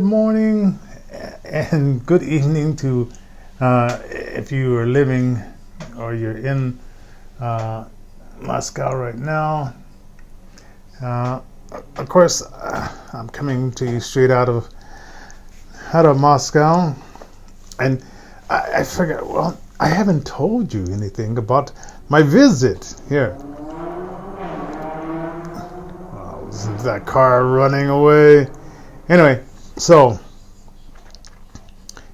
morning and good evening to if you are living or you're in Moscow right now. Of course, I'm coming to you straight out of Moscow, and I figured, well, I haven't told you anything about my visit here. Is that car running away? Anyway, so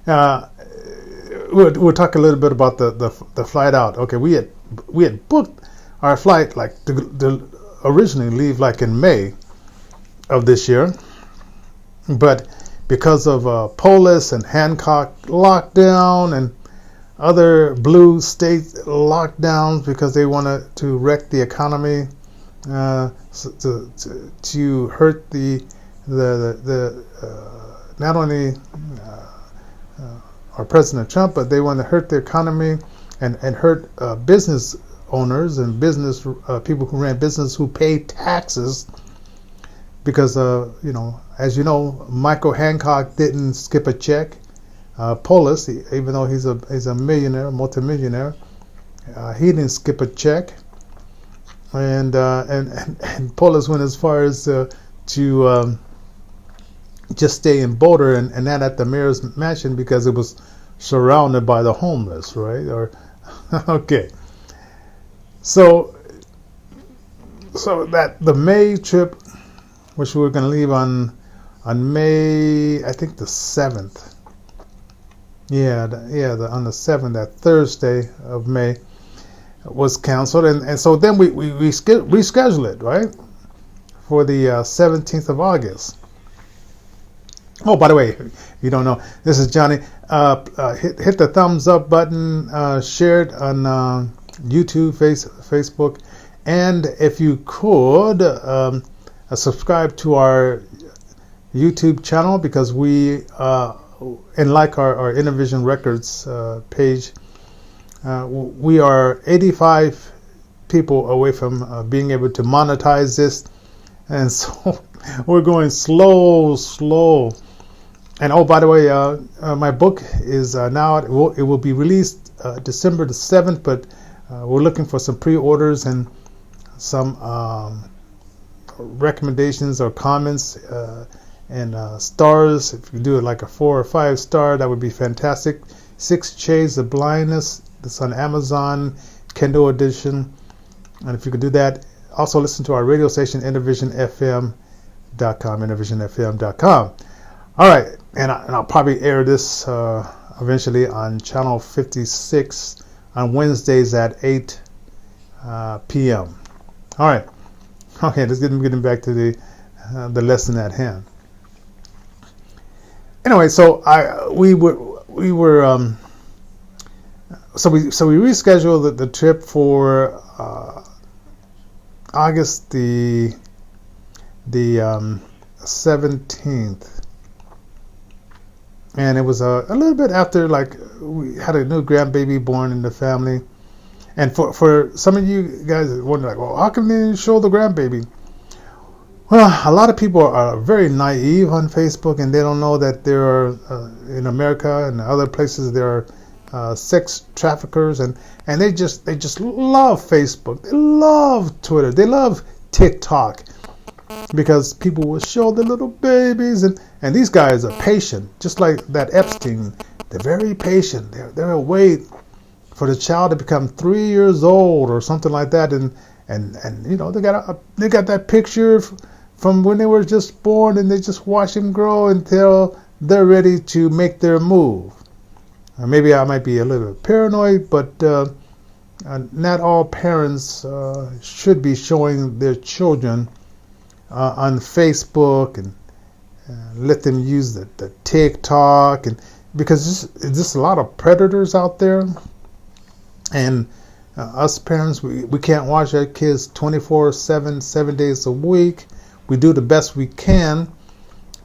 we'll talk a little bit about the flight out. Okay, we had booked our flight like to originally leave like in May of this year, but because of Polis and Hancock lockdown and other blue state lockdowns because they wanted to wreck the economy, to hurt the not only our President Trump, but they want to hurt the economy and hurt business owners and business people who ran business who pay taxes because as you know, Michael Hancock didn't skip a check. Polis, even though he's a millionaire, multimillionaire, he didn't skip a check, and Polis went as far as to just stay in Boulder and not at the mayor's mansion because it was surrounded by the homeless, right? Or okay, so that the May trip, which we were going to leave on May, I think the 7th. On the 7th, that Thursday of May, was canceled, and so then we rescheduled it, right, for the 17th of August. Oh, by the way, if you don't know, this is Johnny. Hit the thumbs up button, share it on YouTube, Facebook, and if you could subscribe to our YouTube channel, because we and like our Intervision Records page, we are 85 people away from being able to monetize this, and so we're going slow. And oh, by the way, my book is now it will be released December the 7th, but we're looking for some pre-orders and some recommendations or comments and stars. If you do it like a 4 or 5 star, that would be fantastic. 6 Shades of Blindness. It's on Amazon, Kindle edition. And if you could do that, also listen to our radio station, IntervisionFM.com, IntervisionFM.com. All right, and I'll probably air this eventually on Channel 56 on Wednesdays at 8 p.m. All right. Okay, let's get back to the lesson at hand. Anyway, so we rescheduled the trip for August the 17th, and it was a little bit after, like, we had a new grandbaby born in the family. And for some of you guys wonder, like, well, how come they didn't show the grandbaby? Well, a lot of people are very naive on Facebook, and they don't know that there are in America and other places there are sex traffickers, and they just love Facebook, they love Twitter, they love TikTok, because people will show the little babies, and these guys are patient, just like that Epstein. They're very patient. They'll wait for the child to become 3 years old or something like that, and they got that picture from when they were just born, and they just watch them grow until they're ready to make their move. Maybe I might be a little bit paranoid, but not all parents should be showing their children on Facebook and let them use the TikTok, and because there's just a lot of predators out there, and us parents, we can't watch our kids 24/7, 7 days a week. We do the best we can,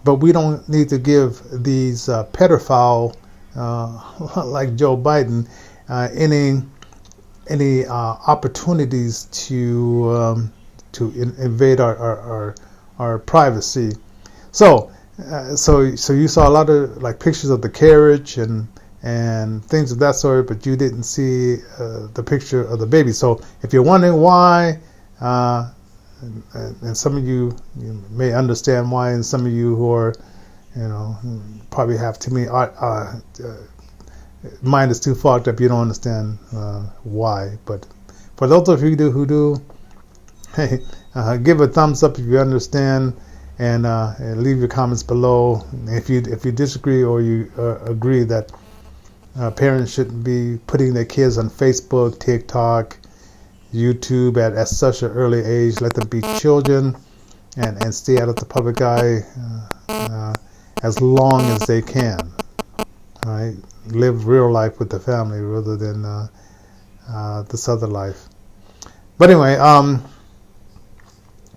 but we don't need to give these pedophile like Joe Biden any opportunities to invade our privacy. So so you saw a lot of like pictures of the carriage and things of that sort, but you didn't see the picture of the baby. So if you're wondering why, and some of you may understand why, and some of you who are, probably have too many mind is too fogged up, you don't understand why. But for those of you who do, hey, give a thumbs up if you understand, and leave your comments below if you disagree or you agree that parents shouldn't be putting their kids on Facebook, TikTok, YouTube at such an early age. Let them be children and stay out of the public eye as long as they can. All right, live real life with the family rather than this other life. But anyway,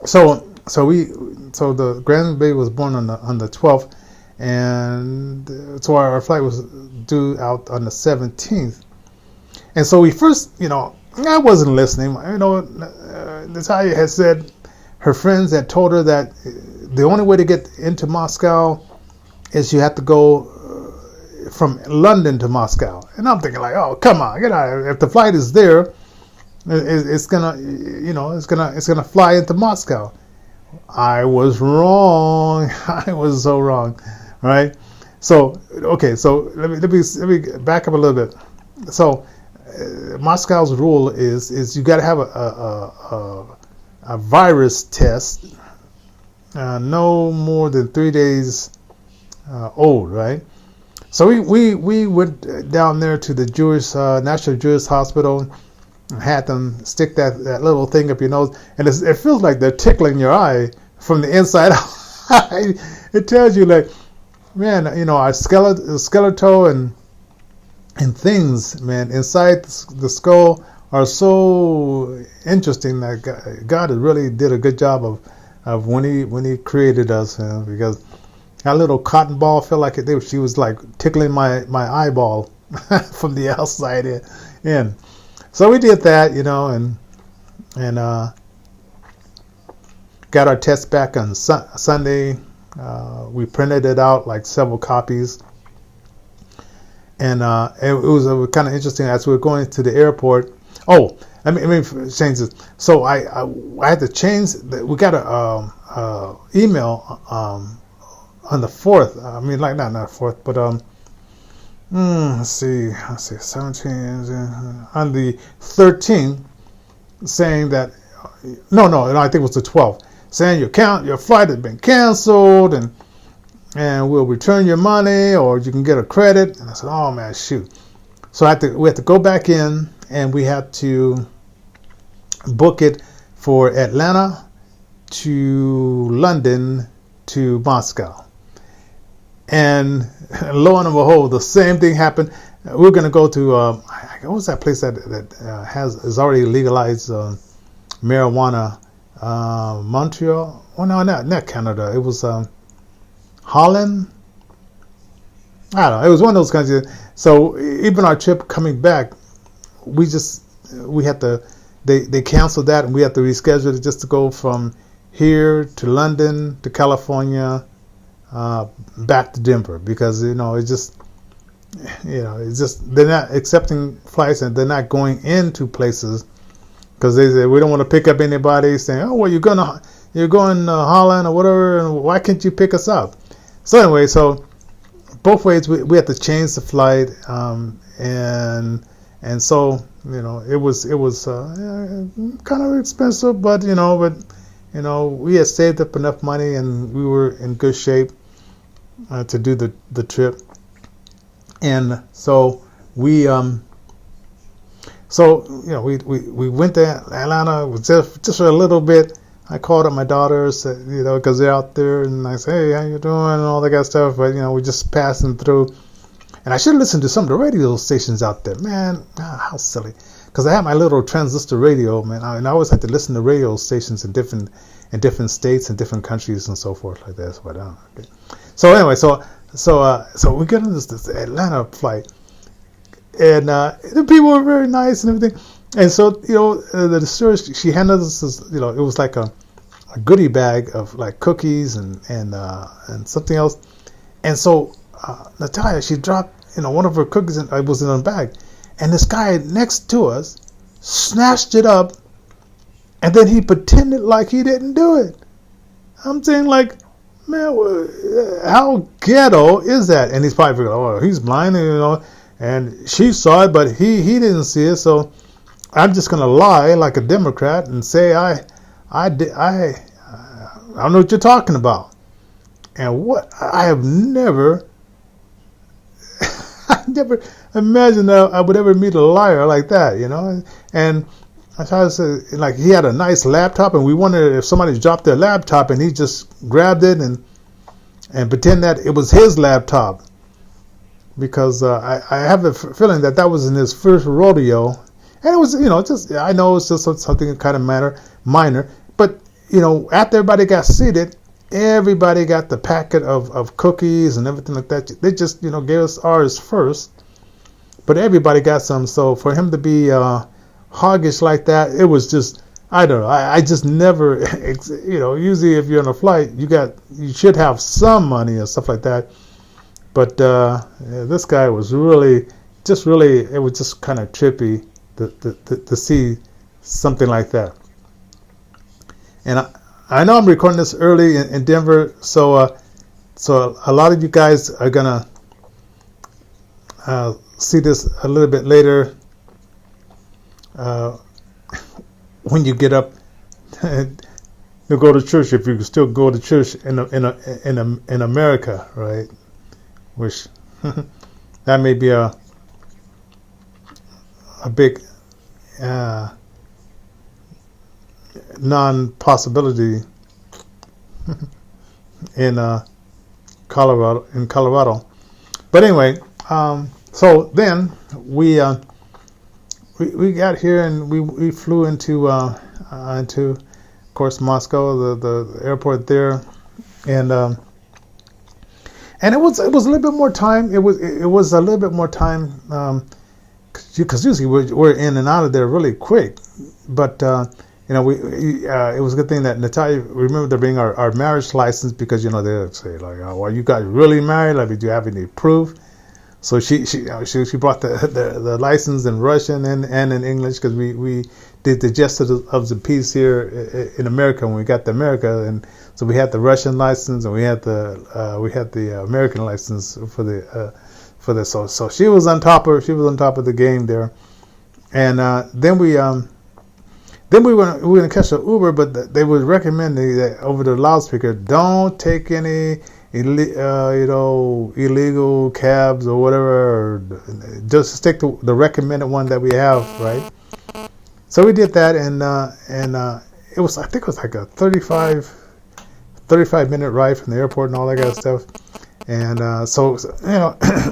so the grandbaby was born on the 12th, and so our flight was due out on the 17th. And so we first, I wasn't listening. Natalia had said her friends had told her that the only way to get into Moscow is you have to go from London to Moscow. And I'm thinking like, oh, come on, get out of here. If the flight is there, it's gonna fly into Moscow. I was wrong. I was so wrong, right? So okay, so let me back up a little bit. So Moscow's rule is you got to have a virus test no more than 3 days old, right? So we went down there to the National Jewish Hospital, and had them stick that little thing up your nose, and it feels like they're tickling your eye from the inside out. It tells you like, man, our skeletal and things, man, inside the skull are so interesting that God really did a good job of when he created us, because that little cotton ball felt like she was like tickling my eyeball from the outside in. So we did that, and got our test back on Sunday. We printed it out, like several copies. And it was kind of interesting as we were going to the airport. Oh, let me change this. So I had to change. We got a email on the 4th. I mean, like not 4th, but let's see, 17 on the 13th, saying that no, I think it was the 12th, saying your flight has been canceled and we'll return your money, or you can get a credit. And I said, oh man, shoot. So we had to go back in, and we had to book it for Atlanta to London to Moscow. And lo and behold, the same thing happened. We're going to go to what was that place that is already legalized marijuana? Montreal? Oh no, not Canada. It was Holland. I don't know. It was one of those countries. So even our trip coming back, we had to. They canceled that, and we had to reschedule it just to go from here to London to California, back to Denver, because it's just they're not accepting flights, and they're not going into places because they say we don't want to pick up anybody saying, oh well, you're going to Holland or whatever, and why can't you pick us up? So anyway, so both ways we had to change the flight, and so it was kind of expensive, but we had saved up enough money, and we were in good shape to do the trip. And so we went to Atlanta with just for a little bit. I called up my daughters, because they're out there, and I said, hey, how you doing, and all that kind of stuff. But we just passing through, and I should listen to some of the radio stations out there. Man, how silly! Because I had my little transistor radio, man, and I always had to listen to radio stations in different states and different countries and so forth like that. But okay. So anyway, so we get on this Atlanta flight, and the people were very nice and everything. And so the stewardess, she handed us this, it was like a a goodie bag of like cookies and something else. And so Natalia, she dropped one of her cookies and it was in her bag, and this guy next to us snatched it up, and then he pretended like he didn't do it. I'm saying, like, man, how ghetto is that? And he's probably figuring, oh, he's blind, and she saw it, but he didn't see it. So I'm just gonna lie like a Democrat and say I don't know what you're talking about. And what I have never, I never imagined that I would ever meet a liar like that, And I tried to say, like, he had a nice laptop, and we wondered if somebody dropped their laptop, and he just grabbed it and pretend that it was his laptop, because I have a feeling that was in his first rodeo, and it was, just, I know it's just something kind of minor, but after everybody got seated, everybody got the packet of cookies and everything like that. They just gave us ours first, but everybody got some. So for him to be hoggish like that, it was just, I don't know. I just never, usually if you're on a flight, you should have some money and stuff like that. But this guy was it was just kind of trippy to see something like that. And I know I'm recording this early in Denver, so a lot of you guys are gonna see this a little bit later. When you get up to go to church, if you still go to church in America, right? Which that may be a big non-possibility in Colorado. But anyway, so then we got here and we flew into of course Moscow, the airport there, and it was a little bit more time. It was a little bit more time because usually we're in and out of there really quick, but. It was a good thing that Natalia remembered to bring our marriage license, because they'll say like, oh, well, you guys really married? Like, do you have any proof? So she brought the license in Russian and in English, because we did the justice of the peace here in America when we got to America, and so we had the Russian license and we had the American license for the so she was on top of the game there, and then we were going to catch an Uber, but they would recommend that over the loudspeaker, don't take any illegal cabs or whatever. Or just stick to the recommended one that we have, right? So we did that, and it was, I think it was like a 35-minute ride from the airport and all that kind of stuff. And so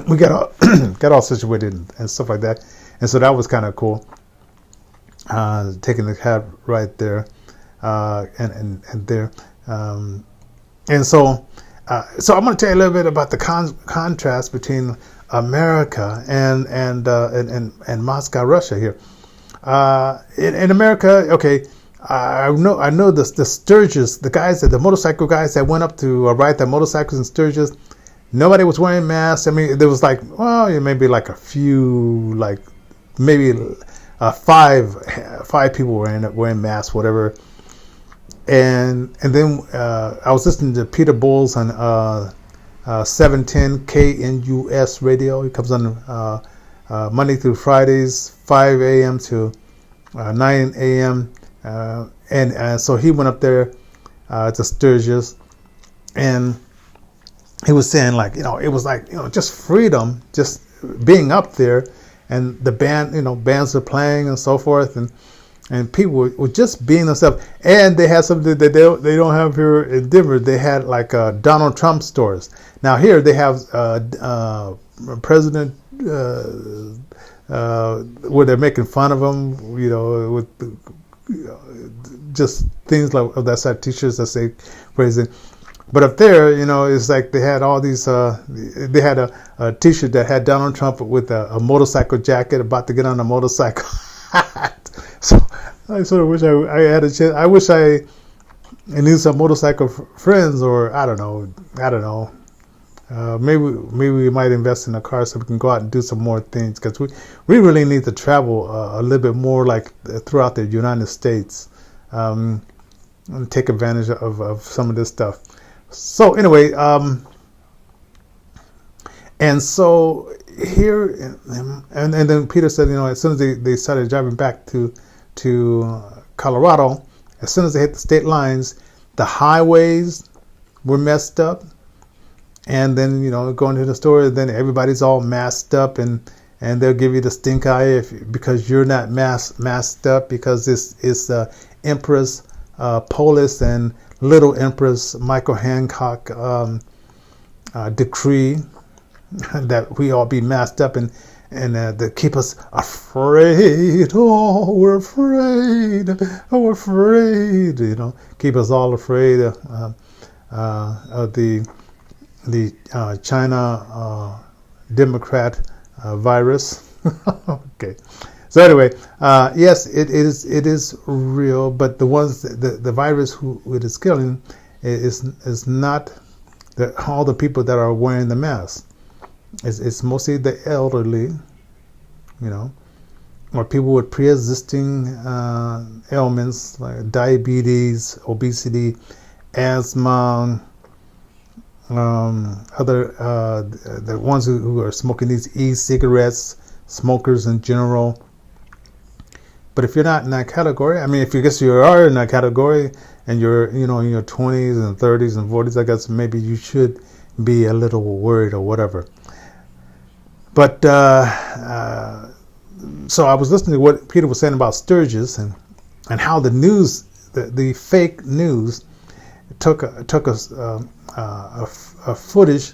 we got all situated and stuff like that, and so that was kind of cool. Taking the cab right there, and there, and so I'm going to tell you a little bit about the contrast between America and Moscow, Russia here. In America, okay, I know the Sturgis, the motorcycle guys that went up to ride their motorcycles in Sturgis. Nobody was wearing masks. I mean, there was like, well, maybe like a few, like maybe. Five people were wearing masks, whatever, and then I was listening to Peter Bowles on 710 KNUS radio. He comes on Monday through Fridays, 5 a.m. to 9 a.m. And so he went up there to Sturgis, and he was saying, like, it was like, just freedom, just being up there. And the bands are playing and so forth, and people were just being themselves. And they had something that they don't have here in Denver. They had like Donald Trump stores. Now here they have President where they're making fun of him, with just things like of that side, T-shirts that say praising. But up there, it's like they had all these. They had a T-shirt that had Donald Trump with a motorcycle jacket, about to get on a motorcycle. So I sort of wish I had a chance. I wish I and need some motorcycle friends, or I don't know. Maybe we might invest in a car so we can go out and do some more things, because we really need to travel a little bit more, like throughout the United States, and take advantage of some of this stuff. So anyway, and so here, and then Peter said, as soon as they started driving back to Colorado, as soon as they hit the state lines, the highways were messed up. And then, going to the store, then everybody's all masked up, and they'll give you the stink eye because you're not masked up, because it's Empress Polis and Little Empress Michael Hancock decree that we all be masked up and that keep us afraid. Oh, we're afraid. Oh, we're afraid. Keep us all afraid of the China Democrat virus. Okay. So anyway, yes, it is real, but the virus who it is killing is not all the people that are wearing the mask. It's mostly the elderly, or people with pre-existing ailments like diabetes, obesity, asthma, the ones who are smoking these e-cigarettes, smokers in general. But if you're not in that category, if you are in that category and you're, in your 20s and 30s and 40s, I guess maybe you should be a little worried or whatever. But so I was listening to what Peter was saying about Sturgis and how the news, the fake news, took a footage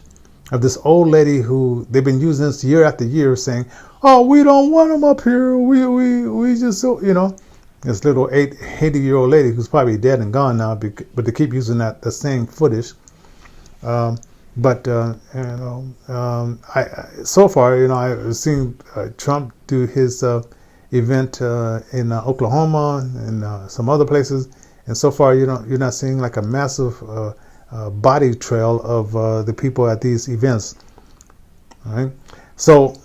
of this old lady who they've been using this year after year, saying, "Oh, we don't want them up here. We just this little 80-year-old lady who's probably dead and gone now, but they keep using the same footage. So far, I've seen Trump do his event in Oklahoma and some other places, and so far, you're not seeing like a massive body trail of the people at these events. All right. So,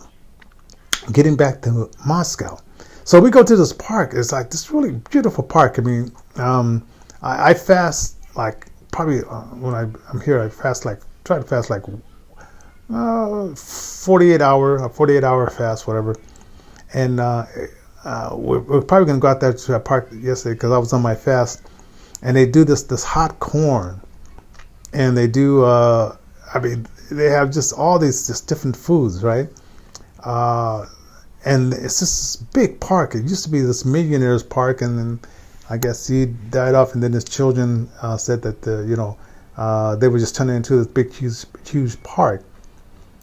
getting back to Moscow. So we go to this park. It's like this really beautiful park. I fast like probably when I'm here. I try to fast like 48 hour fast, whatever. And we're probably gonna go out there to that park yesterday because I was on my fast. And they do this hot corn, and they do. They have just all these just different foods, right? And it's just this big park. It used to be this millionaire's park, and then I guess he died off, and then his children said that they were just turning into this big, huge park.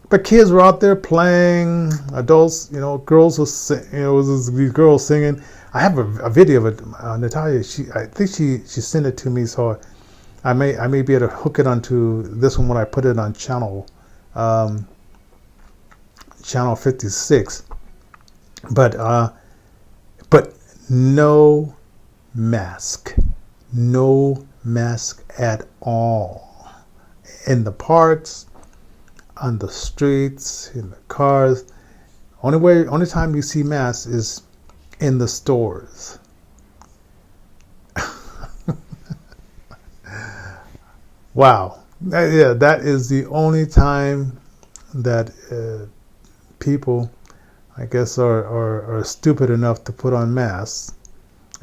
But kids were out there playing. Adults, girls was these girls singing. I have a video of it. Natalia, I think she sent it to me, so I may be able to hook it onto this one when I put it on channel 56. But no mask at all in the parks, on the streets, in the cars. Only time you see masks is in the stores. Wow. That is the only time that people, I guess, are stupid enough to put on masks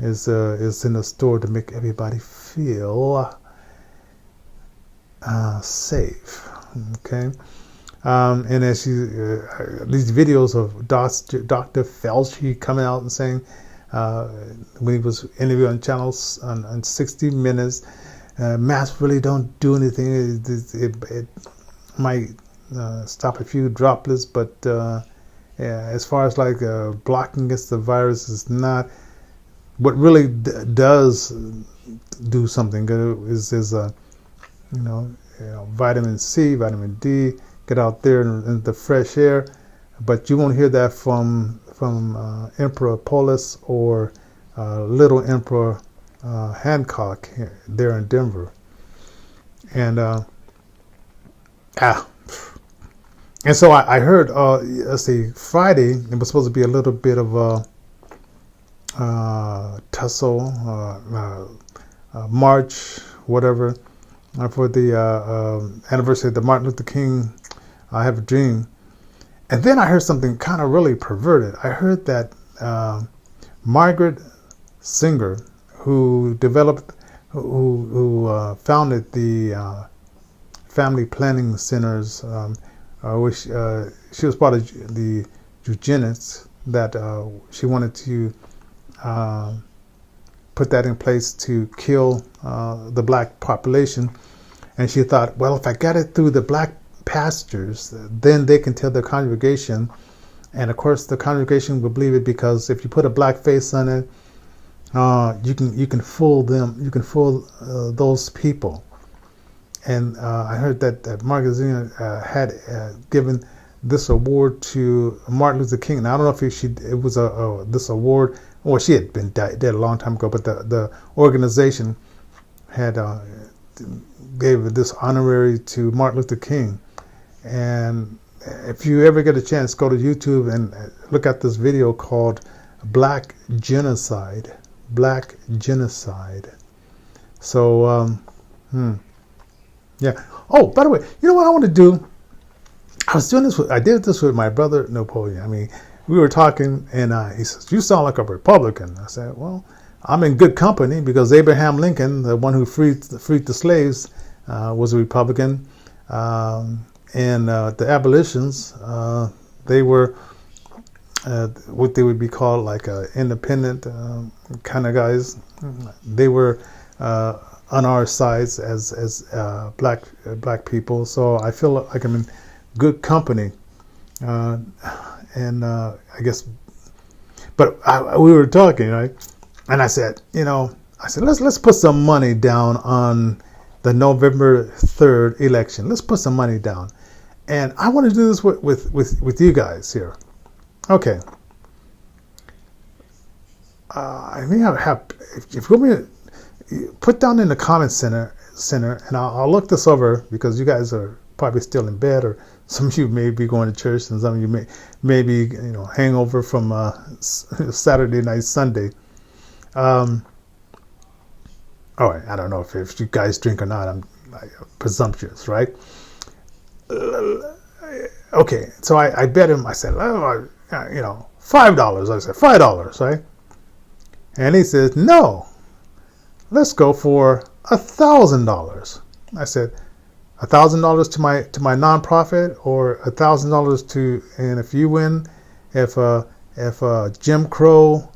is in the store to make everybody feel safe. Okay. And as these videos of Dr. Fauci coming out and saying, when he was interviewed on channels on 60 Minutes, masks really don't do anything. It might stop a few droplets, but as far as like blocking against the virus is not. What really does do something good is vitamin C, vitamin D. Get out there in the fresh air, but you won't hear that from Emperor Polis or Little Emperor Hancock there in Denver, and and so I heard, let's see, Friday it was supposed to be a little bit of a tussle, march, whatever, for the anniversary of the Martin Luther King I Have a Dream. And then I heard something kind of really perverted. I heard that Margaret Singer, who founded the family planning centers, which she was part of the eugenics, that she wanted to put that in place to kill the black population. And she thought, well, if I got it through the black pastors, then they can tell the congregation, and of course the congregation will believe it, because if you put a black face on it, you can fool them, you can fool those people. And I heard that Margaret Singer had given this award to Martin Luther King. And I don't know if it was this award, or she had been dead a long time ago, but the organization had gave this honorary to Martin Luther King. And if you ever get a chance, go to YouTube and look at this video called Black Genocide. Black Genocide. So, yeah. Oh, by the way, you know what I want to do? I did this with my brother Napoleon. I mean, we were talking, and he says, "You sound like a Republican." I said, "Well, I'm in good company, because Abraham Lincoln, the one who freed the slaves, was a Republican, and the abolitionists, they were what they would be called like independent kind of guys. They were on our sides as black people. So I feel like I'm in good company, and I guess. But we were talking, right? And I said, let's put some money down on the November 3rd election. Let's put some money down, and I want to do this with you guys here. Okay. I may have if you want me to put down in the comment center, and I'll look this over, because you guys are probably still in bed, or some of you may be going to church, and some of you may be hangover from Saturday night, Sunday. All right, I don't know if you guys drink or not. I'm presumptuous, right? Okay, so I bet him. I said, $5. I said $5, right? And he says, no, let's go for $1,000. I said, $1,000 to my nonprofit, or $1,000 to, and if you win, if Jim Crow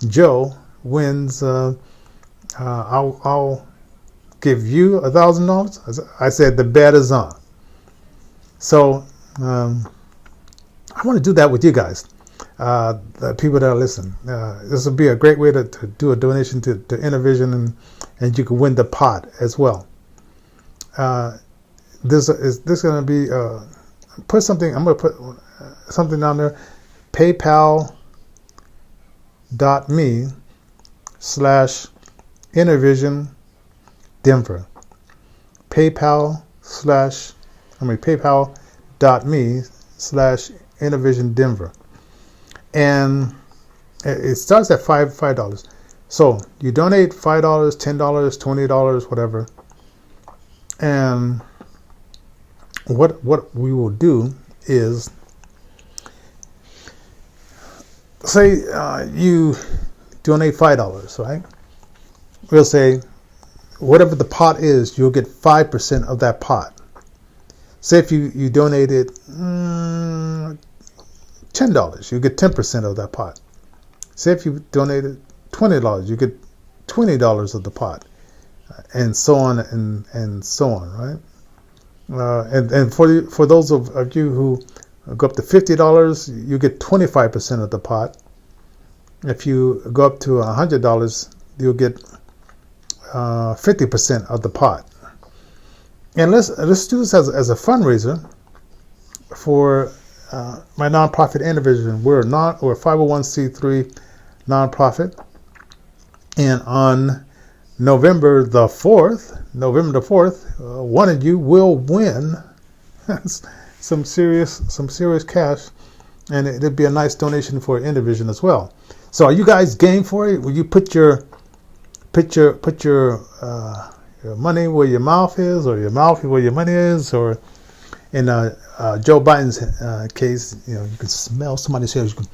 Joe wins, I'll give you $1,000. I said the bet is on. So I want to do that with you guys, the people that listen. This will be a great way to do a donation to Intervision, and you can win the pot as well. This going to be put something. I'm going to put something down there. PayPal.me/Intervision Denver. PayPal.me/Intervision Denver. And it starts at $5. So you donate $5, $10, $20, whatever. And what we will do is, say you donate $5, right? We'll say whatever the pot is, you'll get 5% of that pot. Say if you donated $10, you get 10% of that pot. Say if you donated $20, you get $20 of the pot, and so on and so on, right? And for those of you who go up to $50, you get 25% of the pot. If you go up to $100, you'll get 50% of the pot. And let's do this as a fundraiser for my nonprofit Intervision. We're a 501c3 nonprofit, And on November the 4th, one of you will win some serious cash, and it'd be a nice donation for Intervision as well. So, are you guys game for it? Will you put your money where your mouth is, or your mouth where your money is, or in Joe Biden's case, you can smell somebody's hair. You can,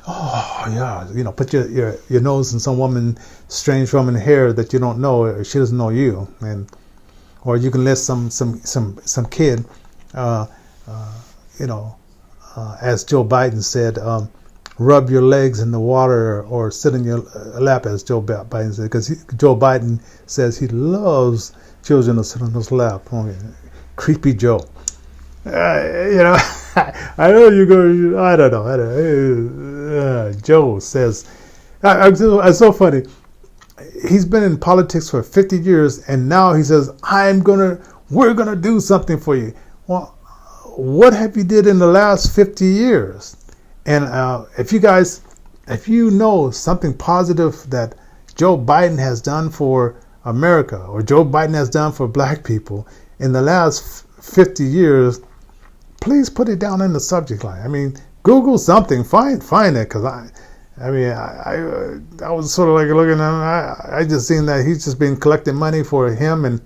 oh yeah, put your nose in some strange woman hair that you don't know, or she doesn't know you, or you can let some kid, as Joe Biden said, rub your legs in the water or sit in your lap, as Joe Biden said, because Joe Biden says he loves children to sit on his lap. Oh, yeah. Creepy Joe. I know you go. I don't know. Joe says, it's so funny. He's been in politics for 50 years, and now he says, we're gonna do something for you. Well, what have you did in the last 50 years? And if you know something positive that Joe Biden has done for America, or Joe Biden has done for black people in the last 50 years, please put it down in the subject line. I mean, Google something, find it, because I was sort of like looking at him. I just seen that he's just been collecting money for him and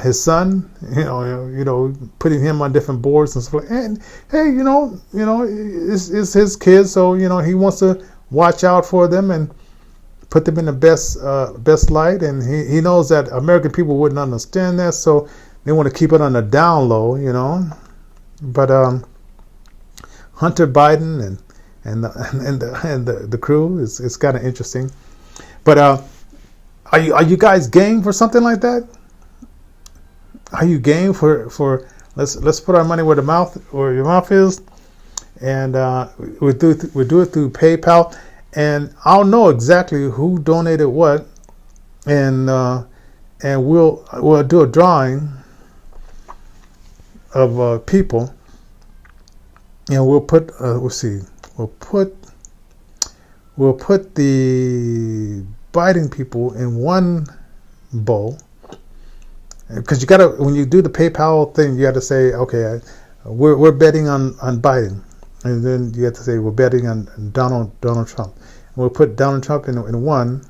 his son, putting him on different boards and stuff. And hey, it's his kids, so he wants to watch out for them and put them in the best light. And he knows that American people wouldn't understand that, so they want to keep it on the down low, But Hunter Biden and the crew is kind of interesting. But are you guys game for something like that? Are you game for let's put our money where your mouth is, and we do it through PayPal, and I'll know exactly who donated what, and we'll do a drawing of people, and we'll put we'll put the Biden people in one bowl, because you gotta, when you do the PayPal thing, you got to say, okay, we're betting on Biden, and then you have to say we're betting on Donald Trump. And we'll put Donald Trump in one,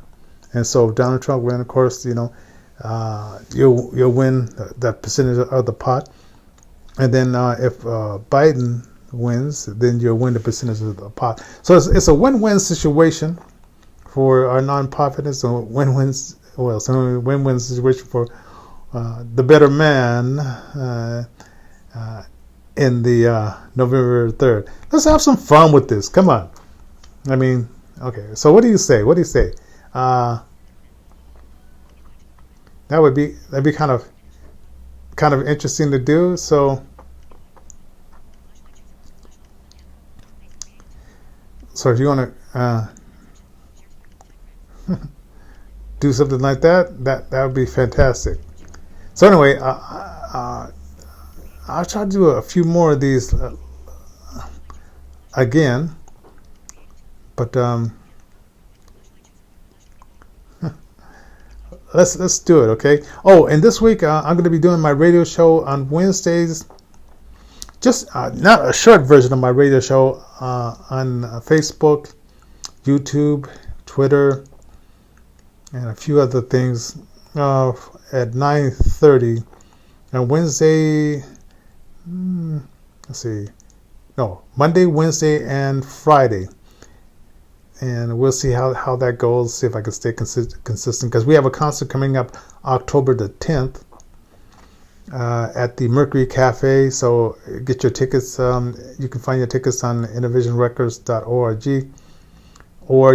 and so if Donald Trump win, of course, you'll win that percentage of the pot. And then if Biden wins, then you'll win the percentage of the pot. So it's a win-win situation for our nonprofit. It's a win-win situation for the better man in the November 3rd. Let's have some fun with this. Come on. I mean, okay. So what do you say? That'd be kind of interesting to do. So if you want to do something like that would be fantastic. So anyway, I'll try to do a few more of these again, but let's do it, okay? Oh, and this week I'm going to be doing my radio show on Wednesdays. Just not a short version of my radio show on Facebook, YouTube, Twitter, and a few other things at 9:30 on Wednesday. Monday, Wednesday, and Friday. And we'll see how that goes, see if I can stay consistent, because we have a concert coming up October the 10th at the Mercury Cafe. So get your tickets. You can find your tickets on intervisionrecords.org or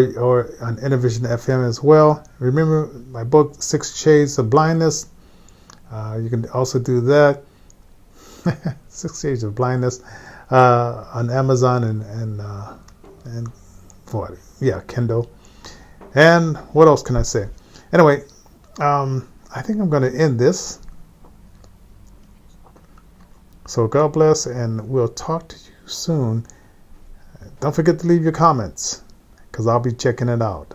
on Intervision FM as well. Remember my book, 6 Shades of Blindness. You can also do that. 6 Shades of Blindness on Amazon and what? Yeah, Kindle. And what else can I say? Anyway, I think I'm going to end this. So God bless, and we'll talk to you soon. Don't forget to leave your comments, because I'll be checking it out.